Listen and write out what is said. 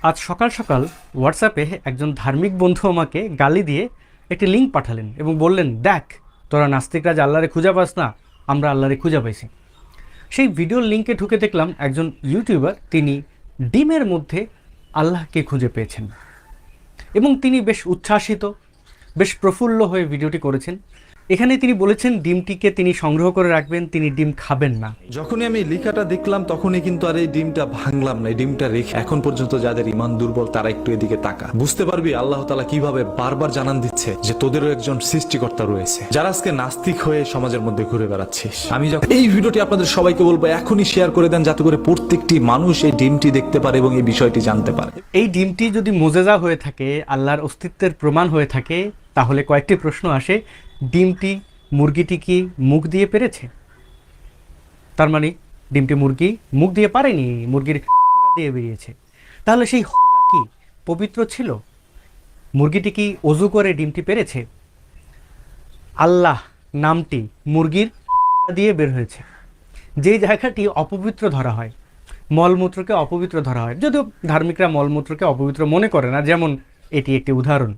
আজ সকাল সকাল হোয়াটসঅ্যাপে একজন ধার্মিক বন্ধু আমাকে গালি দিয়ে একটি লিঙ্ক পাঠালেন এবং বললেন, দেখ তোরা নাস্তিকরা যে আল্লাহরে খুঁজে পাস না, আমরা আল্লাহরে খুঁজে পাইছি। সেই ভিডিওর লিঙ্কে ঢুকে দেখলাম একজন ইউটিউবার তিনি ডিমের মধ্যে আল্লাহকে খুঁজে পেয়েছেন এবং তিনি বেশ উচ্ছ্বাসিত, বেশ প্রফুল্ল হয়ে ভিডিওটি করেছেন। এখানে তিনি বলেছেন ডিমটিকে তিনি সংগ্রহ করে রাখবেন, তিনি ডিম খাবেন না। যখনই আমি লেখাটা দেখলাম তখনই কিন্তু আর এই ডিমটা ভাঙলাম না, এই ডিমটা রেখে এখন পর্যন্ত যাদের ইমান দুর্বল তারা একটু এদিকে তাকা, বুঝতে পারবি আল্লাহ তাআলা কিভাবে বারবার জানান দিচ্ছে যে তোদেরও একজন সৃষ্টিকর্তা রয়েছে। যারা আজকে নাস্তিক হয়ে সমাজের মধ্যে ঘুরে বেড়াচ্ছিস, আমি যখন এই ভিডিওটি আপনাদের সবাইকে বলবো এখনই শেয়ার করে দেন, যাতে করে প্রত্যেকটি মানুষ এই ডিমটি দেখতে পারে এবং এই বিষয়টি জানতে পারে। এই ডিমটি যদি মুজেজা হয়ে থাকে, আল্লাহর অস্তিত্বের প্রমাণ হয়ে থাকে, তাহলে কয়েকটি প্রশ্ন আসে। ডিমটি মুরগিটি কি মুখ দিয়ে পেরেছে? তার মানে ডিমটি মুরগি মুখ দিয়ে পারেনি, মুরগির দিয়ে বেরিয়েছে। তাহলে সেই কি পবিত্র ছিল? মুরগিটি কি অজু করে ডিমটি পেরেছে? আল্লাহ নামটি মুরগির দিয়ে বের হয়েছে, যেই জায়গাটি অপবিত্র ধরা হয়, মলমূত্রকে অপবিত্র ধরা হয়, যদিও ধার্মিকরা মলমূত্রকে অপবিত্র মনে করে না, যেমন এটি একটি উদাহরণ।